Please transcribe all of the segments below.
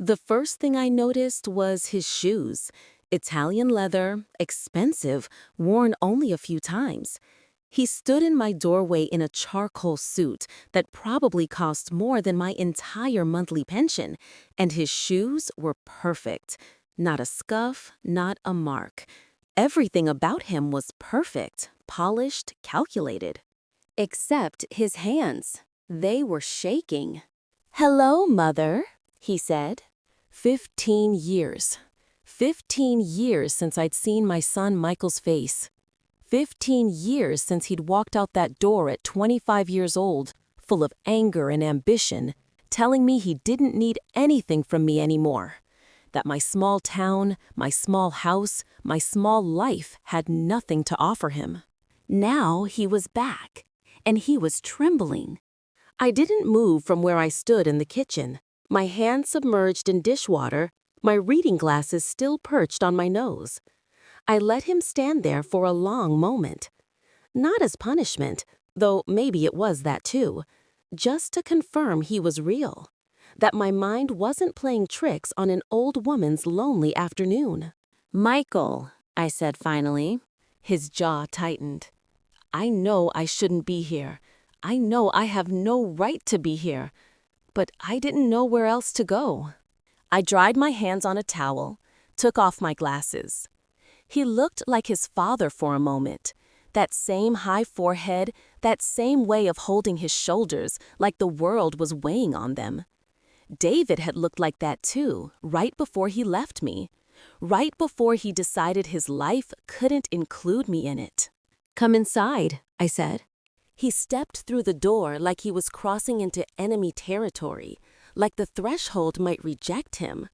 The first thing I noticed was his shoes. Italian leather, expensive, worn only a few times. He stood in my doorway in a charcoal suit that probably cost more than my entire monthly pension, and his shoes were perfect. Not a scuff, not a mark. Everything about him was perfect, polished, calculated. Except his hands. They were shaking. "Hello, Mother," he said. 15 years. 15 years since I'd seen my son Michael's face. 15 years since he'd walked out that door at 25 years old, full of anger and ambition, telling me he didn't need anything from me anymore. That my small town, my small house, my small life had nothing to offer him. Now he was back, and he was trembling. I didn't move from where I stood in the kitchen, my hands submerged in dishwater, my reading glasses still perched on my nose. I let him stand there for a long moment. Not as punishment, though maybe it was that too, just to confirm he was real, that my mind wasn't playing tricks on an old woman's lonely afternoon. "Michael," I said finally. His jaw tightened. "I know I shouldn't be here. I know I have no right to be here. But I didn't know where else to go." I dried my hands on a towel, took off my glasses. He looked like his father for a moment. That same high forehead, that same way of holding his shoulders like the world was weighing on them. David had looked like that too, right before he left me. Right before he decided his life couldn't include me in it. "Come inside," I said. He stepped through the door like he was crossing into enemy territory, like the threshold might reject him.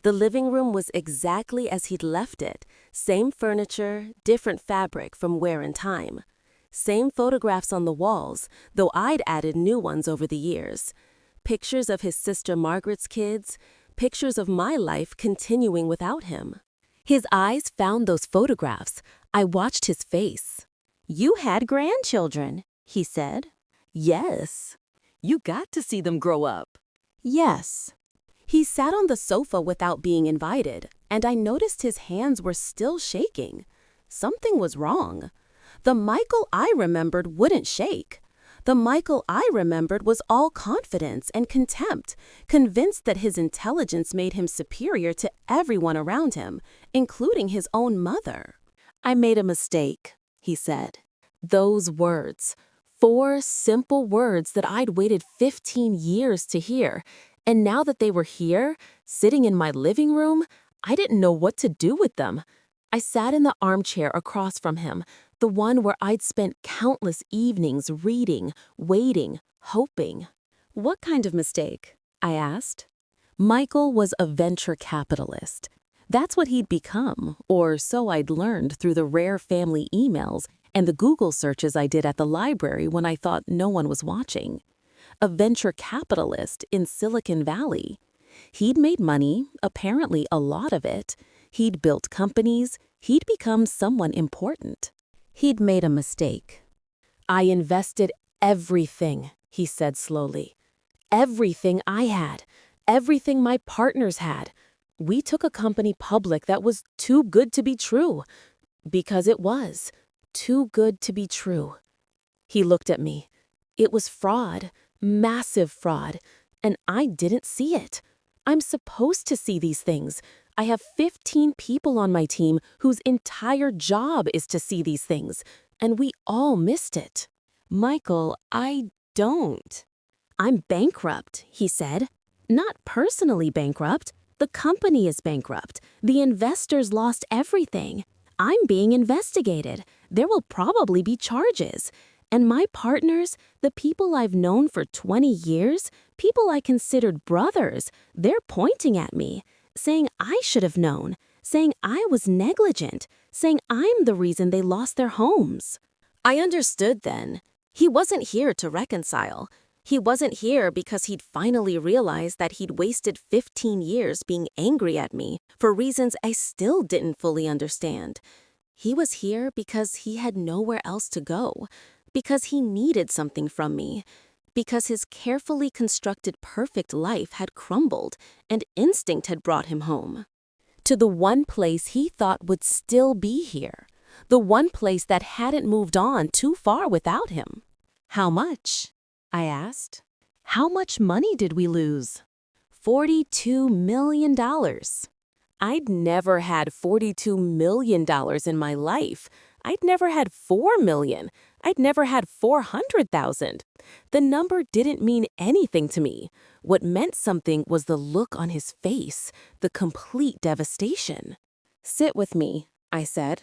The living room was exactly as he'd left it, same furniture, different fabric from wear and time. Same photographs on the walls, though I'd added new ones over the years. Pictures of his sister Margaret's kids, pictures of my life continuing without him. His eyes found those photographs. I watched his face. "You had grandchildren," he said. "Yes." "You got to see them grow up." "Yes." He sat on the sofa without being invited, and I noticed his hands were still shaking. Something was wrong. The Michael I remembered wouldn't shake. The Michael I remembered was all confidence and contempt, convinced that his intelligence made him superior to everyone around him, including his own mother. "I made a mistake," he said. Those words. 4 simple words that I'd waited 15 years to hear. And now that they were here, sitting in my living room, I didn't know what to do with them. I sat in the armchair across from him, the one where I'd spent countless evenings reading, waiting, hoping. "What kind of mistake?" I asked. Michael was a venture capitalist. That's what he'd become, or so I'd learned through the rare family emails and the Google searches I did at the library when I thought no one was watching. A venture capitalist in Silicon Valley. He'd made money, apparently a lot of it. He'd built companies. He'd become someone important. He'd made a mistake. "I invested everything," he said slowly. "Everything I had. Everything my partners had. We took a company public that was too good to be true. Because it was. Too good to be true." He looked at me. It was fraud. Massive fraud. And I didn't see it. I'm supposed to see these things. I have 15 people on my team whose entire job is to see these things. And we all missed it. "Michael, I don't." "I'm bankrupt," he said. "Not personally bankrupt. The company is bankrupt. The investors lost everything. I'm being investigated. There will probably be charges. And my partners, the people I've known for 20 years, people I considered brothers, they're pointing at me, saying I should have known, saying I was negligent, saying I'm the reason they lost their homes." I understood then. He wasn't here to reconcile. He wasn't here because he'd finally realized that he'd wasted 15 years being angry at me for reasons I still didn't fully understand. He was here because he had nowhere else to go, because he needed something from me, because his carefully constructed perfect life had crumbled and instinct had brought him home. To the one place he thought would still be here, the one place that hadn't moved on too far without him. "How much?" I asked. "How much money did we lose?" $42 million. I'd never had $42 million in my life. I'd never had 4 million. I'd never had 400,000. The number didn't mean anything to me. What meant something was the look on his face, the complete devastation. "Sit with me," I said.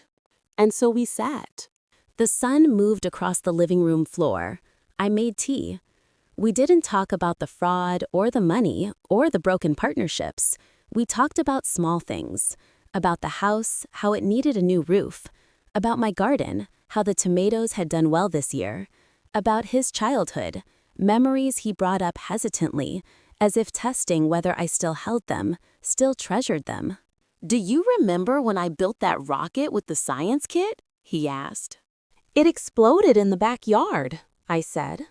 And so we sat. The sun moved across the living room floor. I made tea. We didn't talk about the fraud or the money or the broken partnerships. We talked about small things, about the house, how it needed a new roof, about my garden, how the tomatoes had done well this year, about his childhood, memories he brought up hesitantly, as if testing whether I still held them, still treasured them. "Do you remember when I built that rocket with the science kit?" he asked. "It exploded in the backyard," I said.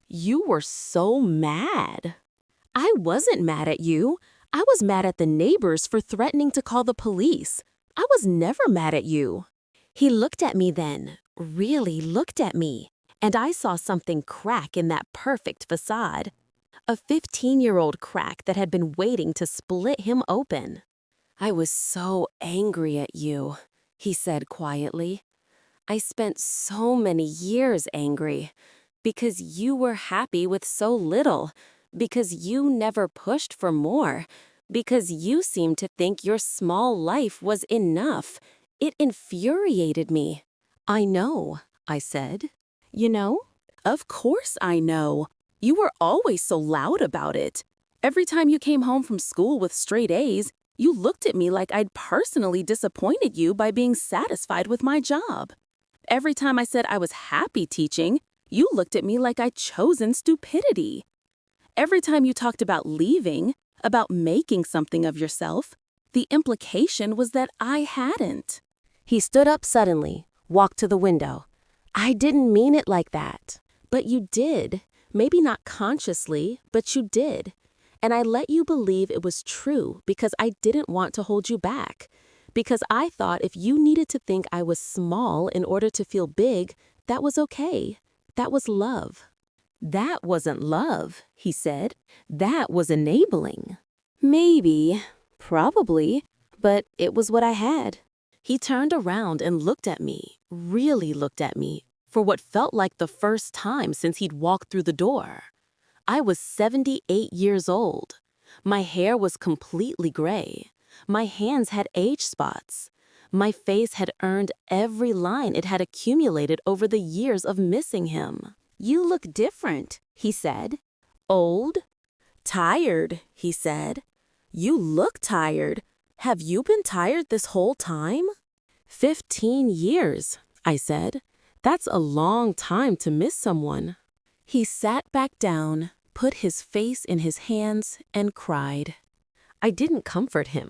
"You were so mad." "I wasn't mad at you. I was mad at the neighbors for threatening to call the police. I was never mad at you." He looked at me then, really looked at me, and I saw something crack in that perfect facade. A 15-year-old crack that had been waiting to split him open. "I was so angry at you," he said quietly. "I spent so many years angry. Because you were happy with so little, because you never pushed for more, because you seemed to think your small life was enough. It infuriated me." "I know," I said. "You know?" "Of course I know. You were always so loud about it. Every time you came home from school with straight A's, you looked at me like I'd personally disappointed you by being satisfied with my job. Every time I said I was happy teaching, you looked at me like I'd chosen stupidity. Every time you talked about leaving, about making something of yourself, the implication was that I hadn't." He stood up suddenly, walked to the window. "I didn't mean it like that." "But you did. Maybe not consciously, but you did. And I let you believe it was true because I didn't want to hold you back. Because I thought if you needed to think I was small in order to feel big, that was okay. That was love." "That wasn't love," he said. "That was enabling." "Maybe, probably, but it was what I had." He turned around and looked at me, really looked at me, for what felt like the first time since he'd walked through the door. I was 78 years old. My hair was completely gray. My hands had age spots. My face had earned every line it had accumulated over the years of missing him. "You look different," he said. "Old?" "Tired," he said. "You look tired. Have you been tired this whole time?" 15 years, I said. "That's a long time to miss someone." He sat back down, put his face in his hands, and cried. I didn't comfort him.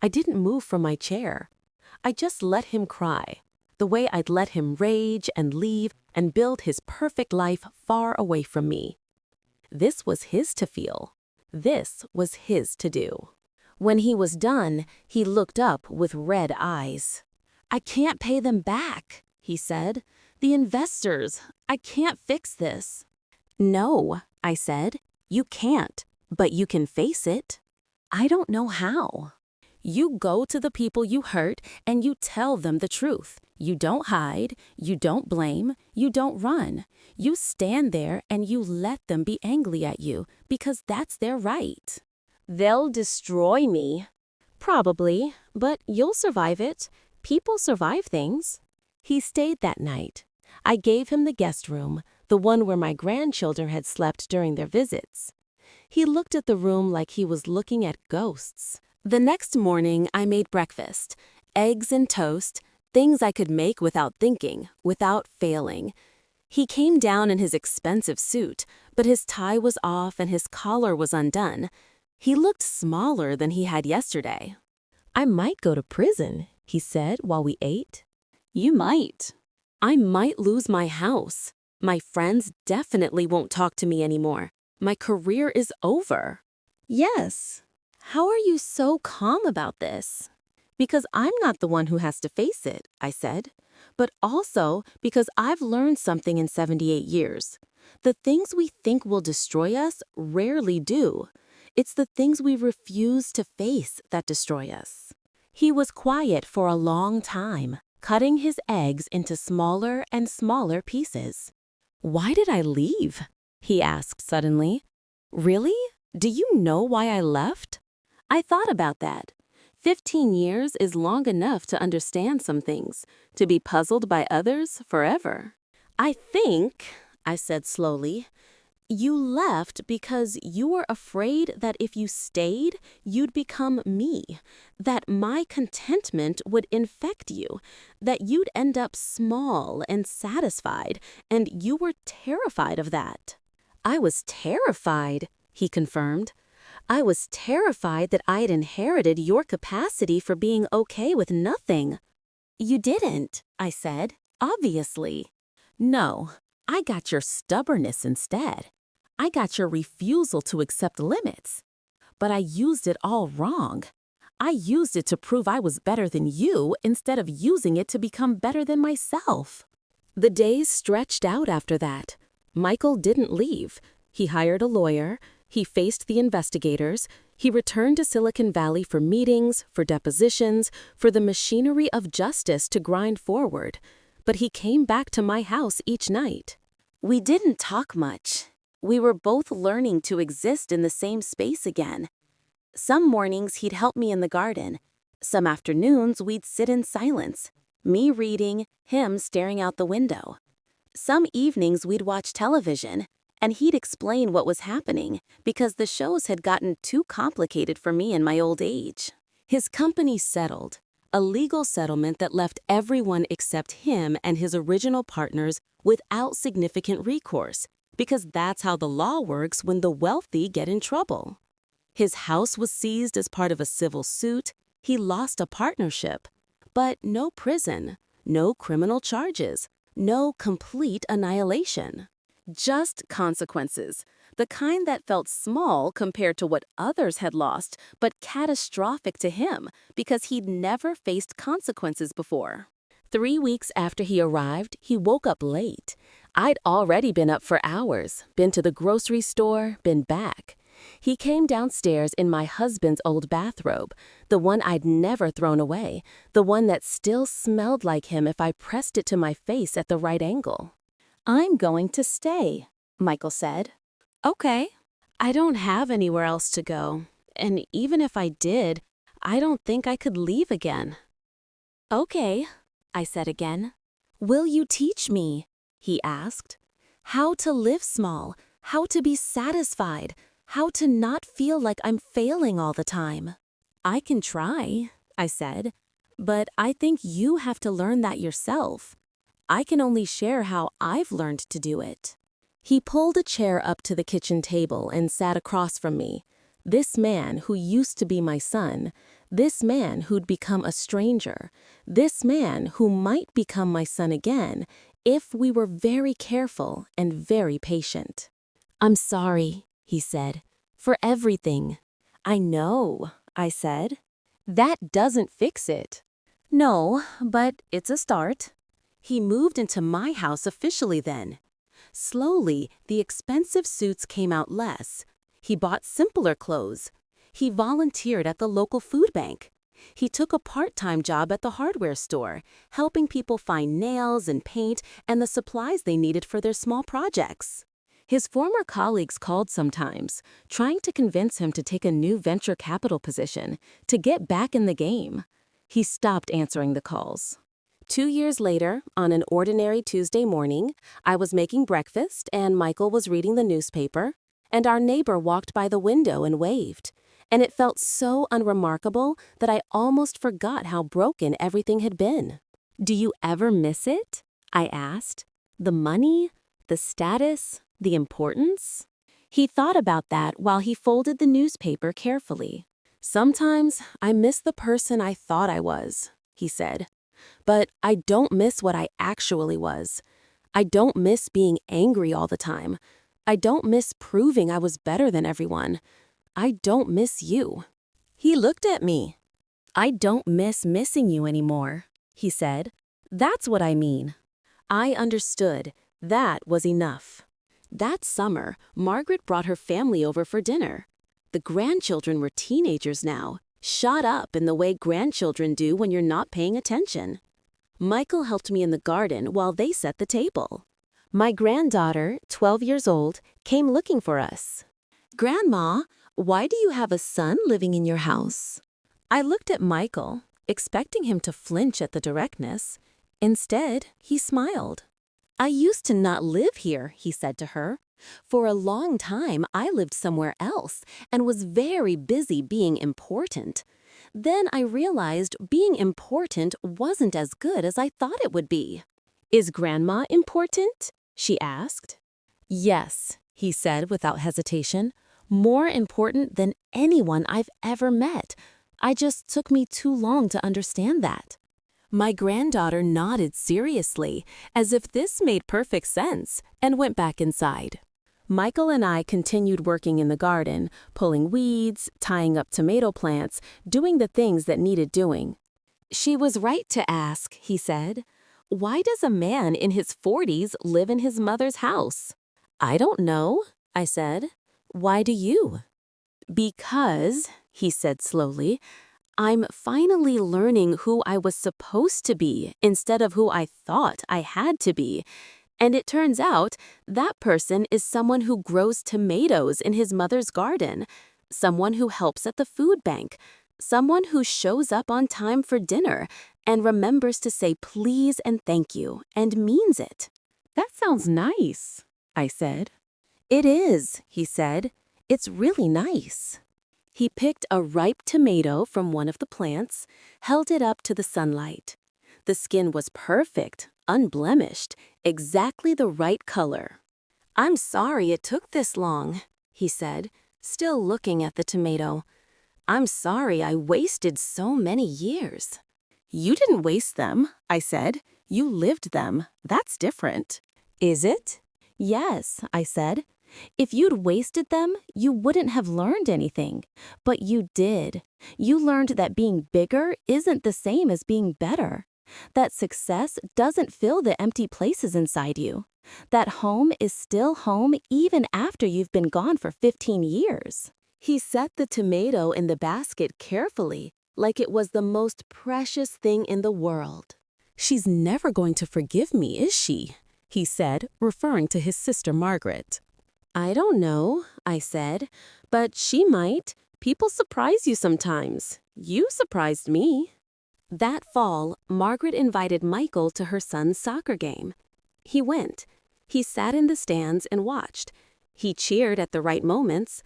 I didn't move from my chair. I just let him cry, the way I'd let him rage and leave and build his perfect life far away from me. This was his to feel. This was his to do. When he was done, he looked up with red eyes. "I can't pay them back," he said. "The investors. I can't fix this." "No," I said. "You can't, but you can face it." "I don't know how." "You go to the people you hurt and you tell them the truth. You don't hide, you don't blame, you don't run. You stand there and you let them be angry at you because that's their right." "They'll destroy me." "Probably, but you'll survive it. People survive things." He stayed that night. I gave him the guest room, the one where my grandchildren had slept during their visits. He looked at the room like he was looking at ghosts. The next morning, I made breakfast. Eggs and toast, things I could make without thinking, without failing. He came down in his expensive suit, but his tie was off and his collar was undone. He looked smaller than he had yesterday. "I might go to prison," he said while we ate. "You might." "I might lose my house." My friends definitely won't talk to me anymore. My career is over. Yes. How are you so calm about this? Because I'm not the one who has to face it, I said. But also because I've learned something in 78 years. The things we think will destroy us rarely do. It's the things we refuse to face that destroy us. He was quiet for a long time, cutting his eggs into smaller and smaller pieces. Why did I leave? He asked suddenly. Really? Do you know why I left? I thought about that. 15 years is long enough to understand some things, to be puzzled by others forever. I think, I said slowly, you left because you were afraid that if you stayed, you'd become me, that my contentment would infect you, that you'd end up small and satisfied, and you were terrified of that. I was terrified, he confirmed. I was terrified that I had inherited your capacity for being okay with nothing. You didn't, I said, obviously. No, I got your stubbornness instead. I got your refusal to accept limits. But I used it all wrong. I used it to prove I was better than you instead of using it to become better than myself. The days stretched out after that. Michael didn't leave. He hired a lawyer. He faced the investigators. He returned to Silicon Valley for meetings, for depositions, for the machinery of justice to grind forward. But he came back to my house each night. We didn't talk much. We were both learning to exist in the same space again. Some mornings he'd help me in the garden. Some afternoons we'd sit in silence, me reading, him staring out the window. Some evenings we'd watch television, and he'd explain what was happening because the shows had gotten too complicated for me in my old age. His company settled, a legal settlement that left everyone except him and his original partners without significant recourse, because that's how the law works when the wealthy get in trouble. His house was seized as part of a civil suit. He lost a partnership, but no prison, no criminal charges, no complete annihilation. Just consequences, the kind that felt small compared to what others had lost, but catastrophic to him because he'd never faced consequences before. 3 weeks after he arrived, he woke up late. I'd already been up for hours, been to the grocery store, been back. He came downstairs in my husband's old bathrobe, the one I'd never thrown away, the one that still smelled like him if I pressed it to my face at the right angle. I'm going to stay, Michael said. Okay. I don't have anywhere else to go, and even if I did, I don't think I could leave again. Okay, I said again. Will you teach me? He asked. How to live small, how to be satisfied, how to not feel like I'm failing all the time. I can try, I said, but I think you have to learn that yourself. I can only share how I've learned to do it. He pulled a chair up to the kitchen table and sat across from me. This man who used to be my son, this man who'd become a stranger, this man who might become my son again if we were very careful and very patient. I'm sorry, he said, for everything. I know, I said. That doesn't fix it. No, but it's a start. He moved into my house officially then. Slowly, the expensive suits came out less. He bought simpler clothes. He volunteered at the local food bank. He took a part-time job at the hardware store, helping people find nails and paint and the supplies they needed for their small projects. His former colleagues called sometimes, trying to convince him to take a new venture capital position, to get back in the game. He stopped answering the calls. 2 years later, on an ordinary Tuesday morning, I was making breakfast and Michael was reading the newspaper, and our neighbor walked by the window and waved. And it felt so unremarkable that I almost forgot how broken everything had been. Do you ever miss it? I asked. The money? The status? The importance? He thought about that while he folded the newspaper carefully. Sometimes I miss the person I thought I was, he said. But I don't miss what I actually was. I don't miss being angry all the time. I don't miss proving I was better than everyone. I don't miss you." He looked at me. "I don't miss missing you anymore," he said. "That's what I mean." I understood. That was enough. That summer, Margaret brought her family over for dinner. The grandchildren were teenagers now, shot up in the way grandchildren do when you're not paying attention. Michael helped me in the garden while they set the table. My granddaughter, 12 years old, came looking for us. "Grandma, why do you have a son living in your house?" I looked at Michael, expecting him to flinch at the directness. Instead, he smiled. "I used to not live here," he said to her. "For a long time, I lived somewhere else and was very busy being important. Then I realized being important wasn't as good as I thought it would be." "Is Grandma important?" she asked. "Yes," he said without hesitation. "More important than anyone I've ever met. I just took me too long to understand that." My granddaughter nodded seriously, as if this made perfect sense, and went back inside. Michael and I continued working in the garden, pulling weeds, tying up tomato plants, doing the things that needed doing. "She was right to ask," he said. "Why does a man in his 40s live in his mother's house?" "I don't know," I said. "Why do you?" "Because," he said slowly, "I'm finally learning who I was supposed to be instead of who I thought I had to be. And it turns out that person is someone who grows tomatoes in his mother's garden, someone who helps at the food bank, someone who shows up on time for dinner and remembers to say please and thank you and means it." "That sounds nice," I said. "It is," he said. "It's really nice." He picked a ripe tomato from one of the plants, held it up to the sunlight. The skin was perfect, unblemished, exactly the right color. "I'm sorry it took this long," he said, still looking at the tomato. "I'm sorry I wasted so many years." "You didn't waste them," I said. "You lived them. That's different." "Is it?" "Yes," I said. "If you'd wasted them, you wouldn't have learned anything. But you did. You learned that being bigger isn't the same as being better. That success doesn't fill the empty places inside you. That home is still home even after you've been gone for 15 years. He set the tomato in the basket carefully, like it was the most precious thing in the world. "She's never going to forgive me, is she?" he said, referring to his sister Margaret. "I don't know," I said, "but she might. People surprise you sometimes. You surprised me." That fall, Margaret invited Michael to her son's soccer game. He went. He sat in the stands and watched. He cheered at the right moments.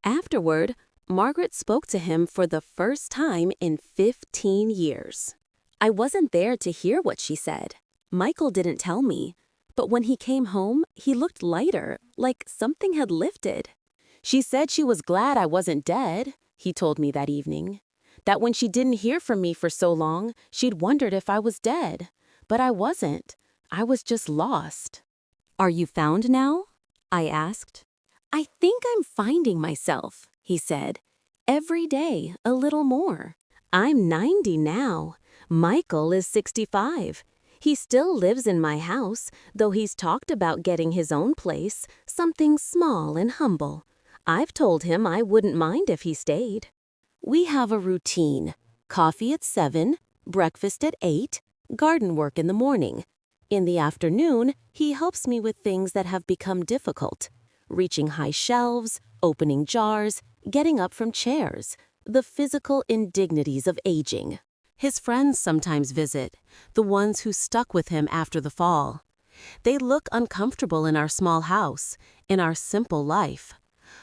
Afterward, Margaret spoke to him for the first time in 15 years. I wasn't there to hear what she said. Michael didn't tell me. But when he came home, he looked lighter, like something had lifted. "She said she was glad I wasn't dead," he told me that evening. "That when she didn't hear from me for so long, she'd wondered if I was dead. But I wasn't. I was just lost." "Are you found now?" I asked. "I think I'm finding myself," he said. "Every day, a little more. I'm 90 now. Michael is 65. He still lives in my house, though he's talked about getting his own place, something small and humble. I've told him I wouldn't mind if he stayed. We have a routine: coffee at 7, breakfast at 8, garden work in the morning. In the afternoon, he helps me with things that have become difficult: reaching high shelves, opening jars, getting up from chairs, the physical indignities of aging. His friends sometimes visit, the ones who stuck with him after the fall. They look uncomfortable in our small house, in our simple life.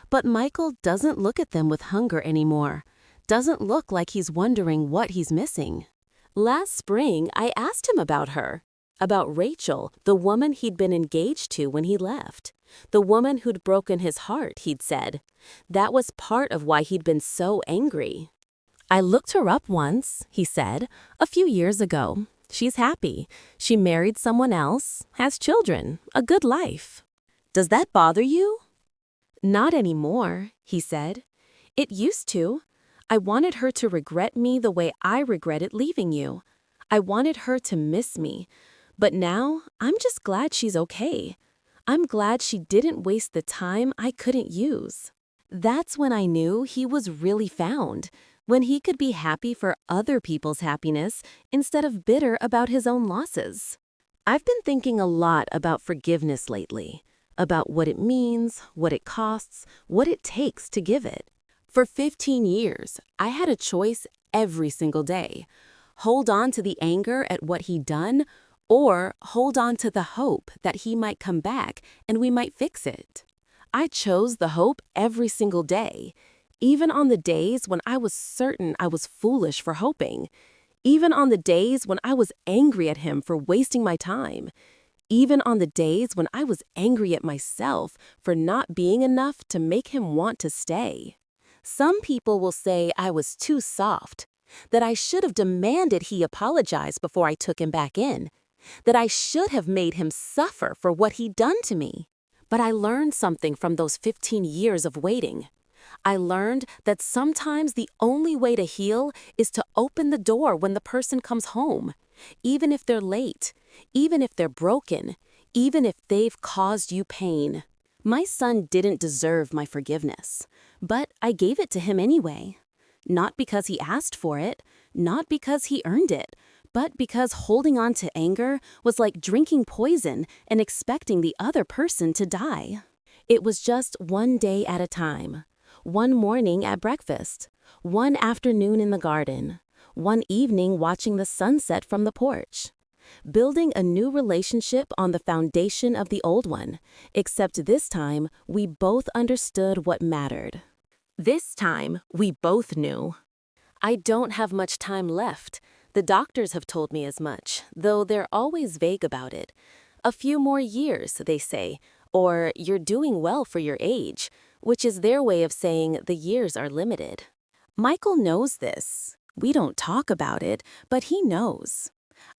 But Michael doesn't look at them with hunger anymore, doesn't look like he's wondering what he's missing. Last spring, I asked him about her, about Rachel, the woman he'd been engaged to when he left, the woman who'd broken his heart, he'd said. That was part of why he'd been so angry. "I looked her up once," he said, "a few years ago. She's happy. She married someone else, has children, a good life. Does that bother you? Not anymore, he said. It used to. I wanted her to regret me the way I regretted leaving you. I wanted her to miss me. But now, I'm just glad she's okay. I'm glad she didn't waste the time I couldn't use. That's when I knew he was really found, when he could be happy for other people's happiness instead of bitter about his own losses. I've been thinking a lot about forgiveness lately, about what it means, what it costs, what it takes to give it. For 15 years, I had a choice every single day. Hold on to the anger at what he'd done, or hold on to the hope that he might come back and we might fix it. I chose the hope every single day, even on the days when I was certain I was foolish for hoping, even on the days when I was angry at him for wasting my time, even on the days when I was angry at myself for not being enough to make him want to stay. Some people will say I was too soft, that I should have demanded he apologize before I took him back in, that I should have made him suffer for what he'd done to me. But I learned something from those 15 years of waiting. I learned that sometimes the only way to heal is to open the door when the person comes home, even if they're late, even if they're broken, even if they've caused you pain. My son didn't deserve my forgiveness, but I gave it to him anyway. Not because he asked for it, not because he earned it, but because holding on to anger was like drinking poison and expecting the other person to die. It was just one day at a time. One morning at breakfast, one afternoon in the garden, one evening watching the sunset from the porch. Building a new relationship on the foundation of the old one, except this time we both understood what mattered. This time we both knew. I don't have much time left. The doctors have told me as much, though they're always vague about it. A few more years, they say, or you're doing well for your age, which is their way of saying the years are limited. Michael knows this. We don't talk about it, but he knows.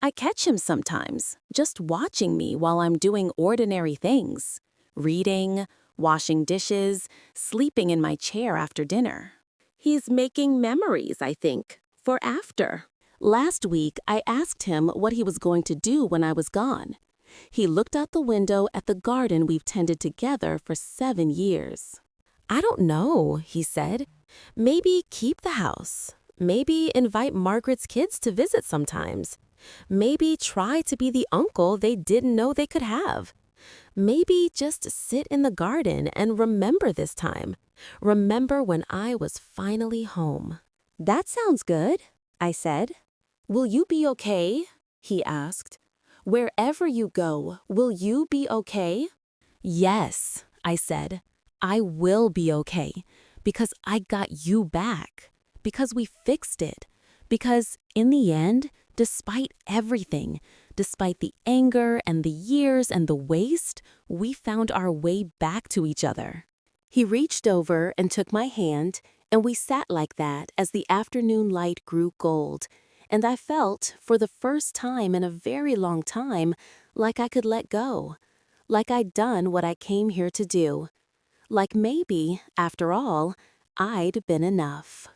I catch him sometimes, just watching me while I'm doing ordinary things. Reading, washing dishes, sleeping in my chair after dinner. He's making memories, I think, for after. Last week, I asked him what he was going to do when I was gone. He looked out the window at the garden we've tended together for 7 years. I don't know, he said. Maybe keep the house. Maybe invite Margaret's kids to visit sometimes. Maybe try to be the uncle they didn't know they could have. Maybe just sit in the garden and remember this time. Remember when I was finally home. That sounds good, I said. Will you be okay? He asked. Wherever you go, will you be okay? Yes, I said. I will be okay, because I got you back, because we fixed it, because in the end, despite everything, despite the anger and the years and the waste, we found our way back to each other. He reached over and took my hand, and we sat like that as the afternoon light grew gold, and I felt, for the first time in a very long time, like I could let go, like I'd done what I came here to do, like maybe, after all, I'd been enough.